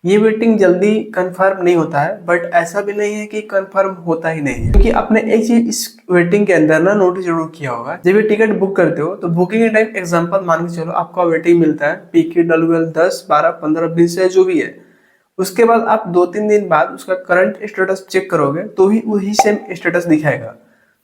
ये वेटिंग जल्दी कंफर्म नहीं होता है, बट ऐसा भी नहीं है कि कंफर्म होता ही नहीं है, क्योंकि आपने एक चीज इस वेटिंग के अंदर ना नोटिस जरूर किया होगा। जब ये टिकट बुक करते हो तो बुकिंग के टाइम एग्जांपल मान के चलो आपका वेटिंग मिलता है PQWL 10, 12, 15, 20 या जो भी है। उसके बाद आप 2-3 दिन बाद उसका करंट स्टेटस चेक करोगे तो ही वही सेम स्टेटस दिखाएगा।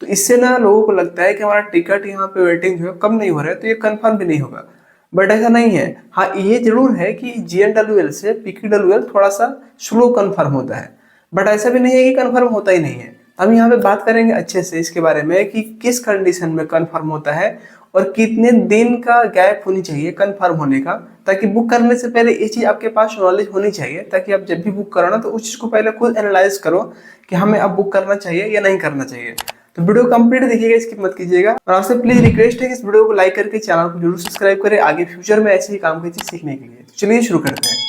तो इससे ना लोगों को लगता है कि हमारा टिकट यहाँ पे वेटिंग जो है कम नहीं हो रहा है, तो ये कंफर्म भी नहीं होगा। बट ऐसा नहीं है। हाँ, ये जरूर है कि GNWL से PQWL थोड़ा सा स्लो कंफर्म होता है, बट ऐसा भी नहीं है कि कंफर्म होता ही नहीं है। हम यहाँ पे बात करेंगे अच्छे से इसके बारे में कि किस कंडीशन में कंफर्म होता है और कितने दिन का गैप होनी चाहिए कंफर्म होने का, ताकि बुक करने से पहले ये चीज आपके पास नॉलेज होनी चाहिए, ताकि आप जब भी बुक करो ना तो उस चीज को पहले खुद एनालाइज करो कि हमें अब बुक करना चाहिए या नहीं करना चाहिए। तो वीडियो कंप्लीट देखिएगा, स्किप मत कीजिएगा। और आपसे प्लीज रिक्वेस्ट है कि इस वीडियो को लाइक करके चैनल को जरूर सब्सक्राइब करें आगे फ्यूचर में ऐसे ही काम की चीज सीखने के लिए। तो चलिए शुरू करते हैं।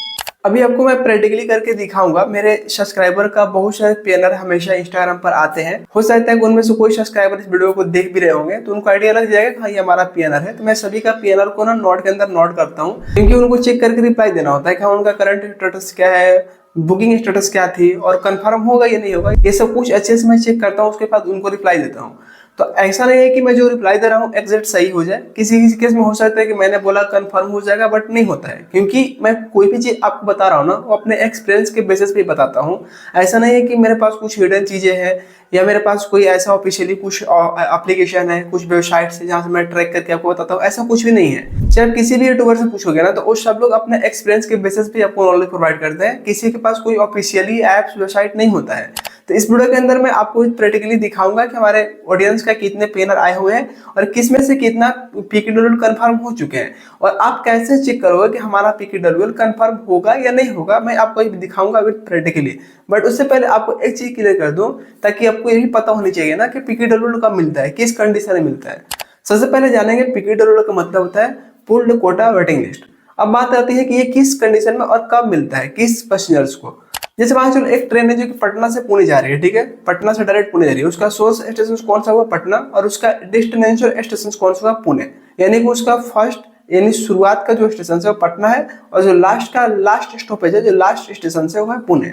अभी आपको मैं प्रैक्टिकली करके दिखाऊंगा। मेरे सब्सक्राइबर का बहुत सारे पीएनआर हमेशा इंस्टाग्राम पर आते हैं। हो सकता है कि उनमें से कोई सब्सक्राइबर इस वीडियो को देख भी रहे होंगे तो उनको आइडिया लग जाएगा कि हाँ ये हमारा पीएनआर है। तो मैं सभी का पीएनआर को ना नोट के अंदर नोट करता हूँ, क्योंकि उनको चेक करके रिप्लाई देना होता है कि हाँ उनका करंट स्टेटस क्या है, बुकिंग स्टेटस क्या थी और कंफर्म होगा या नहीं होगा। ये सब कुछ अच्छे से मैं चेक करता हूँ, उसके बाद उनको रिप्लाई देता हूँ। तो ऐसा नहीं है कि मैं जो रिप्लाई दे रहा हूँ एग्जैक्ट सही हो जाए। किसी किसी केस में हो सकता है कि मैंने बोला कंफर्म हो जाएगा बट नहीं होता है, क्योंकि मैं कोई भी चीज आपको बता रहा हूँ ना वो अपने एक्सपीरियंस के बेसिस पे बताता हूँ। ऐसा नहीं है कि मेरे पास कुछ हिडन चीजें हैं या मेरे पास कोई ऐसा ऑफिशियली कुछ एप्लीकेशन है, कुछ वेबसाइट से जहाँ से मैं ट्रैक करके आपको बताता हूँ, ऐसा कुछ भी नहीं है। चाहे किसी भी यूट्यूबर से पूछोगे ना तो वो सब लोग अपने एक्सपीरियंस के बेसिस पे आपको नॉलेज प्रोवाइड करते हैं। किसी के पास कोई ऑफिशियली एप्स वेबसाइट नहीं होता है। तो इस वीडियो के अंदर मैं आपको प्रैक्टिकली दिखाऊंगा कि हमारे ऑडियंस का कितने पेनर आए हुए हैं और किसमें से कितना PQWL कंफर्म हो चुके हैं, और आप कैसे चेक करोगे कि हमारा PQWL कंफर्म होगा या नहीं होगा। मैं आपको दिखाऊंगा विद प्रैक्टिकली। बट उससे पहले आपको एक चीज क्लियर कर दूं, ताकि आपको ये भी पता होनी चाहिए ना कि PQWL कब मिलता है, किस कंडीशन में मिलता है। सबसे पहले जानेंगे PQWL का मतलब होता है पुल्ड कोटा वेटिंग लिस्ट। अब बात आती है कि ये किस कंडीशन में और कब मिलता है, किस पैसेंजर्स को। जैसे मान चलो एक ट्रेन है जो कि पटना से पुणे जा रही है, ठीक है, पटना से डायरेक्ट पुणे जा रही है। उसका सोर्स स्टेशन कौन सा हुआ, पटना, और उसका डेस्टिनेशन स्टेशन कौन सा हुआ, पुणे। यानी कि उसका फर्स्ट यानी शुरुआत का जो स्टेशन है वो पटना है और जो लास्ट का लास्ट स्टॉपेज है, जो लास्ट स्टेशन है वो है पुणे।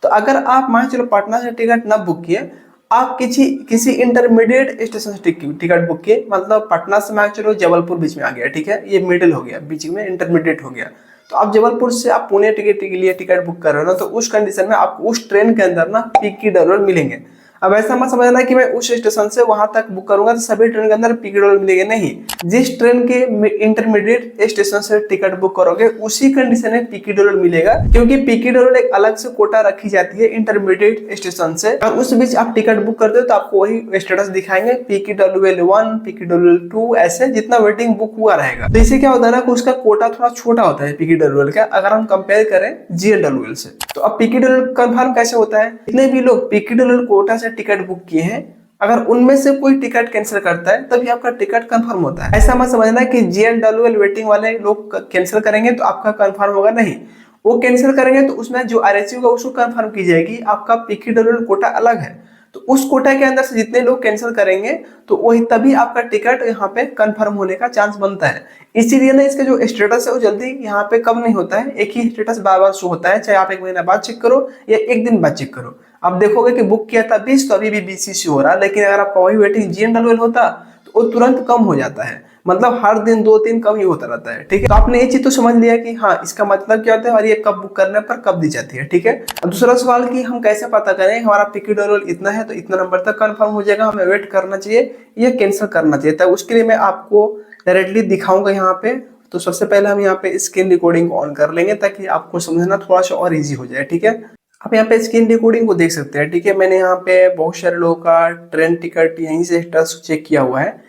तो अगर आप मान चलो पटना से टिकट न बुक किए, आप किसी किसी इंटरमीडिएट स्टेशन से टिकट बुक किए, मतलब पटना से मान चलो जबलपुर बीच में आ गया, ठीक है, ये मिडिल हो गया, बीच में इंटरमीडिएट हो गया। तो आप जबलपुर से आप पुणे टिकट के लिए टिकट बुक कर रहे हो ना, तो उस कंडीशन में आपको उस ट्रेन के अंदर ना PQWL मिलेंगे। अब ऐसा मत समझना कि मैं उस स्टेशन से वहां तक बुक करूंगा तो सभी ट्रेन के अंदर PQWL मिलेंगे, नहीं। जिस ट्रेन के इंटरमीडिएट स्टेशन से टिकट बुक करोगे उसी कंडीशन में PQWL मिलेगा, क्योंकि PQWL एक अलग से कोटा रखी जाती है इंटरमीडिएट स्टेशन से, और उस बीच आप टिकट बुक करते हो तो आपको वही स्टेटस दिखाएंगे PQWL 1, PQWL 2, ऐसे जितना वेटिंग बुक हुआ रहेगा। तो इससे क्या होता है ना कि उसका कोटा थोड़ा छोटा होता है PQWL का, अगर हम कंपेयर करें GNWL से। तो अब PQWL कंफर्म कैसे होता है, जितने भी लोग PQWL कोटा से टिकट बुक किए हैं, अगर उनमें से कोई टिकट कैंसिल करता है तभी आपका टिकट कंफर्म होता है। ऐसा मत समझना कि GNWL वेटिंग वाले लोग कैंसिल करेंगे तो आपका कंफर्म होगा, नहीं। वो कैंसिल करेंगे तो उसमें जो RSU होगा उसको कंफर्म की जाएगी, आपका PQWL कोटा अलग है। तो उस कोटा के अंदर से जितने लोग कैंसिल करेंगे तो वही तभी आपका टिकट यहाँ पे कंफर्म होने का चांस बनता है। इसीलिए ना इसका जो स्टेटस है वो जल्दी यहाँ पे कम नहीं होता है, एक ही स्टेटस बार बार शो होता है, चाहे आप 1 महीना बाद चेक करो या एक दिन बाद चेक करो। आप देखोगे कि बुक किया था 20 तो अभी भी 20 हो रहा है, लेकिन अगर आपका वही वेटिंग GNWL होता तो वो तुरंत कम हो जाता है, मतलब हर दिन 2-3 कम ही होता रहता है, ठीक है। तो आपने ये चीज तो समझ लिया कि हाँ इसका मतलब क्या होता है और ये कब बुक करने पर कब दी जाती है, ठीक है। अब दूसरा सवाल कि हम कैसे पता करें हमारा PQWL इतना है तो इतना नंबर तक कंफर्म हो जाएगा, हमें वेट करना चाहिए या कैंसिल करना चाहिए। तो उसके लिए मैं आपको डायरेक्टली दिखाऊंगा यहाँ पे। तो सबसे पहले हम यहाँ पे स्क्रीन रिकॉर्डिंग को ऑन कर लेंगे ताकि आपको समझना थोड़ा सा और इजी हो जाए, ठीक है। आप यहाँ पे स्क्रीन रिकॉर्डिंग को देख सकते हैं, ठीक है। मैंने यहाँ पे बहुत सारे लोगों का ट्रेन टिकट यहीं से स्टेटस चेक किया हुआ है।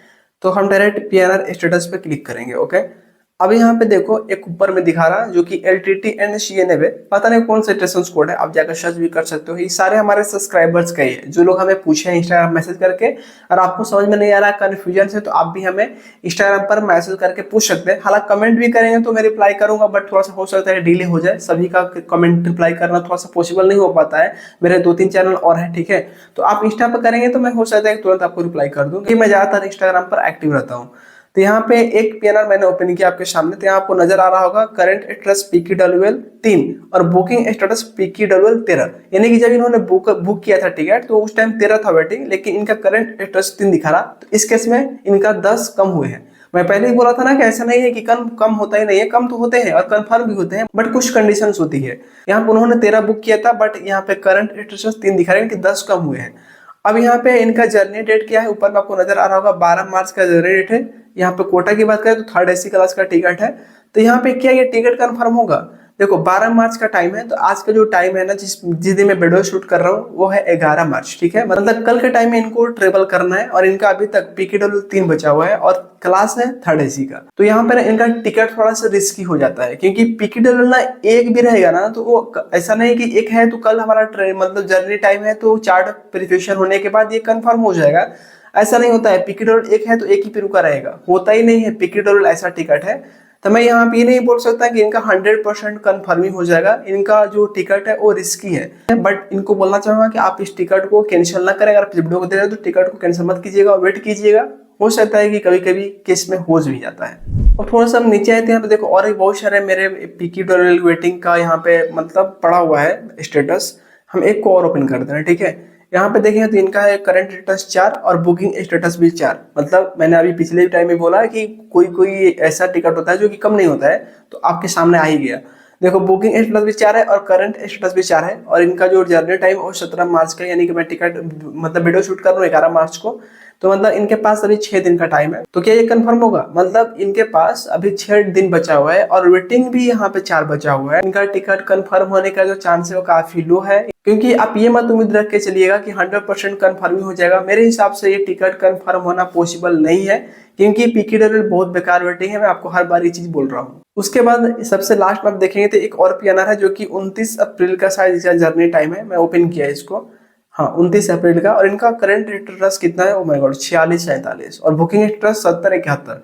तो हम डायरेक्ट PNR स्टेटस पे क्लिक करेंगे, ओके। अब यहाँ पे देखो एक ऊपर में दिखा रहा जो कि LTT एंड CNF है, पता नहीं कौन सा स्टेशन कोड है, आप जाकर सर्च भी कर सकते हो। ये सारे हमारे सब्सक्राइबर्स का ही है, जो लोग हमें पूछे हैं इंस्टाग्राम मैसेज करके। और आपको समझ में नहीं आ रहा, कंफ्यूजन से, तो आप भी हमें इंस्टाग्राम पर मैसेज करके पूछ सकते हैं। हालांकि कमेंट भी करेंगे तो मैं रिप्लाई करूंगा, बट थोड़ा सा हो सकता है डिले हो जाए, सभी का कमेंट रिप्लाई करना थोड़ा सा पॉसिबल नहीं हो पाता है। मेरे 2-3 चैनल और है, ठीक है। तो आप इंस्टा पर करेंगे तो मैं हो सकता है तुरंत आपको रिप्लाई कर दूं, क्योंकि मैं ज्यादातर इंस्टाग्राम पर एक्टिव रहता हूँ। तो यहाँ पे एक पीएनआर मैंने ओपन किया आपके सामने, तो यहाँ आपको नजर आ रहा होगा करंट स्टेटस PQWL 3 और बुकिंग स्टेटस PQWL 13, यानी कि जब इन्होंने बुक किया था टिकट तो उस टाइम 13 था वेटिंग, लेकिन इनका करंट स्टेटस 3 दिखा रहा। तो इस केस में इनका 10 कम हुए हैं। मैं पहले ही बोला था ना कि ऐसा नहीं है कि कम कम होता ही नहीं है, कम तो होते हैं और कंफर्म भी होते हैं, बट कुछ कंडीशंस होती है। यहाँ पे उन्होंने 13 बुक किया था, बट यहाँ पे करंट स्टेटस 3 दिखा रहे हैं कि 10 कम हुए हैं। अब यहाँ पे इनका जर्नी डेट क्या है, ऊपर में आपको नजर आ रहा होगा 12 मार्च का जर्नी डेट है। यहाँ पे कोटा की बात करें तो 3rd AC क्लास का टिकट है। तो यहाँ पे क्या ये टिकट कंफर्म होगा? देखो 12 मार्च का टाइम है, तो आज का जो टाइम है ना, जिस दिन मैं वीडियो शूट कर रहा हूँ वो है 11 मार्च, ठीक है। मतलब कल के टाइम में इनको ट्रेवल करना है और इनका अभी तक PQW 3 बचा हुआ है और क्लास है 3rd AC का। तो यहाँ पर इनका टिकट थोड़ा सा रिस्की हो जाता है, क्योंकि PQW ना एक भी रहेगा ना, तो वो ऐसा नहीं कि एक है तो कल हमारा ट्रेन मतलब जर्नी टाइम है तो चार्ट वेरिफिकेशन होने के बाद ये कंफर्म हो जाएगा। ऐसा नहीं होता है। PQW एक है तो एक ही पे रुका रहेगा, होता ही नहीं है। PQW ऐसा टिकट है। तो मैं यहाँ पे ये नहीं बोल सकता कि इनका 100% कन्फर्म ही हो जाएगा। इनका जो टिकट है वो रिस्की है, बट इनको बोलना चाहूंगा कि आप इस टिकट को कैंसिल ना करें। अगर वीडियो को दे रहे हो तो टिकट को कैंसिल मत कीजिएगा, वेट कीजिएगा। हो सकता है कि कभी कभी केस में हो भी जाता है। और थोड़ा सा हम नीचे आए थे, यहाँ पे देखो और भी बहुत सारे मेरे PQW वेटिंग का यहाँ पे मतलब पड़ा हुआ है स्टेटस। हम एक को और ओपन करते हैं, ठीक है। यहाँ पे देखें तो इनका है करंट स्टेटस 4 और बुकिंग स्टेटस भी 4। मतलब मैंने अभी पिछले टाइम में बोला कि कोई कोई ऐसा टिकट होता है जो कि कम नहीं होता है, तो आपके सामने आ ही गया। देखो बुकिंग स्टेटस भी 4 है और करंट स्टेटस भी 4 है, और इनका जो जर्नी टाइम वो 17 मार्च का, यानी कि मैं टिकट मतलब वीडियो शूट कर रहा हूँ 11 मार्च को। तो मतलब इनके पास अभी 6 दिन का टाइम है। तो क्या ये कंफर्म होगा? मतलब इनके पास अभी 6 दिन बचा हुआ है और वेटिंग भी यहाँ पे 4 बचा हुआ है। इनका टिकट कंफर्म होने का जो चांस है वो काफी लो है, क्योंकि आप ये मत उम्मीद रख के चलिएगा कि 100% कंफर्म हो जाएगा। मेरे हिसाब से ये टिकट कंफर्म होना पॉसिबल नहीं है, क्योंकि PQW बहुत बेकार वेटिंग है। मैं आपको हर बार ये चीज बोल रहा हूँ। उसके बाद सबसे लास्ट में आप देखेंगे तो एक और पीएनआर है जो कि 29 अप्रैल का शायद इसका जर्नी टाइम है। मैं ओपन किया इसको, हाँ 29 अप्रैल का, और इनका करंट स्टेटस कितना है? ओ माय गॉड 46-47 और बुकिंग स्टेटस 70-71।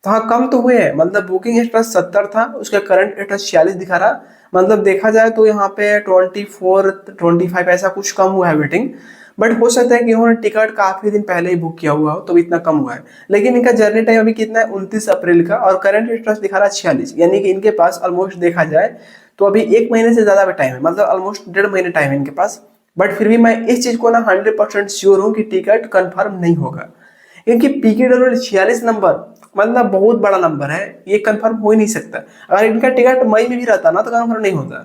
तो हाँ कम तो हुए हैं। मतलब बुकिंग स्टेटस 70 था, उसका करंट स्टेटस 46 दिखा रहा। मतलब देखा जाए तो यहाँ पे 24-25 ऐसा कुछ कम हुआ है वेटिंग। बट हो सकता है कि इन्होंने टिकट काफी दिन पहले ही बुक किया हुआ हो तो इतना कम हुआ है। लेकिन इनका जर्नी टाइम अभी कितना है? 29 अप्रैल का, और करंट स्टेटस दिखा रहा है 46, यानी कि इनके पास ऑलमोस्ट देखा जाए तो अभी 1 महीने से ज्यादा टाइम है। मतलब ऑलमोस्ट 1.5 महीने टाइम है इनके पास। बट फिर भी मैं इस चीज को ना 100% श्योर हूँ कि टिकट कंफर्म नहीं होगा, क्योंकि PQW 46 नंबर मतलब बहुत बड़ा नंबर है, ये कंफर्म हो ही नहीं सकता। अगर इनका टिकट मई में भी रहता ना तो कंफर्म नहीं होता।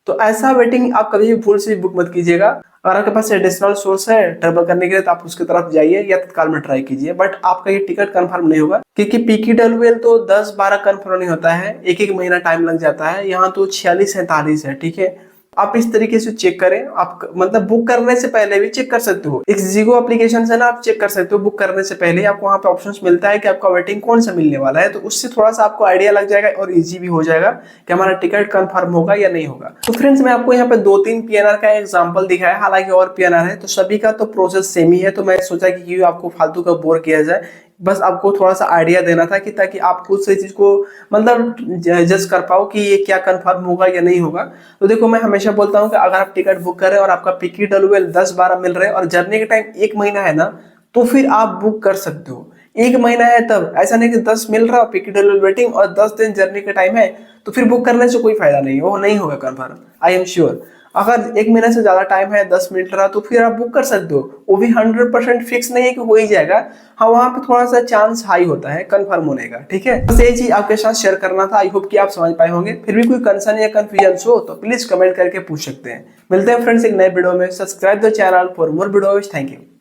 तो ऐसा वेटिंग आप कभी भी भूल से भी बुक मत कीजिएगा। अगर आपके पास एडिशनल सोर्स है ट्रेवल करने के लिए तो आप उसकी तरफ जाइए या तत्काल में ट्राई कीजिए, बट आपका ये टिकट कंफर्म नहीं होगा, क्योंकि PQWL तो 10-12 कंफर्म नहीं होता है, एक एक महीना टाइम लग जाता है। यहाँ तो 46-47 है, ठीक है। आप इस तरीके से चेक करें। आप मतलब बुक करने से पहले भी चेक कर सकते हो। एक Zigo एप्लीकेशन से ना आप चेक कर सकते हो। बुक करने से पहले आपको वहाँ पे ऑप्शंस मिलता है कि आपका वेटिंग कौन सा मिलने वाला है, तो उससे थोड़ा सा आपको आइडिया लग जाएगा और इजी भी हो जाएगा कि हमारा टिकट कंफर्म होगा या नहीं होगा। तो फ्रेंड्स मैं आपको यहाँ पे 2-3 पीएनआर का एग्जाम्पल दिखाया, हालांकि और पीएनआर है, तो सभी का तो प्रोसेस सेम ही है। तो मैं सोचा कि क्यों आपको फालतू का बोर किया जाए, बस आपको थोड़ा सा आइडिया देना था कि ताकि आप खुद से चीज को मतलब जज कर पाओ कि ये क्या कंफर्म होगा या नहीं होगा। तो देखो मैं हमेशा बोलता हूँ कि अगर आप टिकट बुक कर रहे हैं और आपका PQWL 10-12 मिल रहे हैं और जर्नी का टाइम 1 महीना है ना, तो फिर आप बुक कर सकते हो। 1 महीना है तब, ऐसा नहीं कि 10 मिल रहा PQWL वेटिंग और 10 दिन जर्नी का टाइम है, तो फिर बुक करने से कोई फायदा नहीं है, वो नहीं होगा कंफर्म, आई एम श्योर। अगर 1 महीने से ज्यादा टाइम है, 10 मिनट रहा, तो फिर आप बुक कर सकते हो। वो भी 100% फिक्स नहीं है कि हो ही जाएगा, हाँ वहां पे थोड़ा सा चांस हाई होता है कंफर्म होने का, ठीक है। बस यही चीज आपके साथ शेयर करना था। आई होप कि आप समझ पाए होंगे। फिर भी कोई कंसर्न या कंफ्यूजन हो तो प्लीज कमेंट करके पूछ सकते हैं। मिलते हैं फ्रेंड्स एक नए वीडियो में। Subscribe the channel for more videos. Thank you.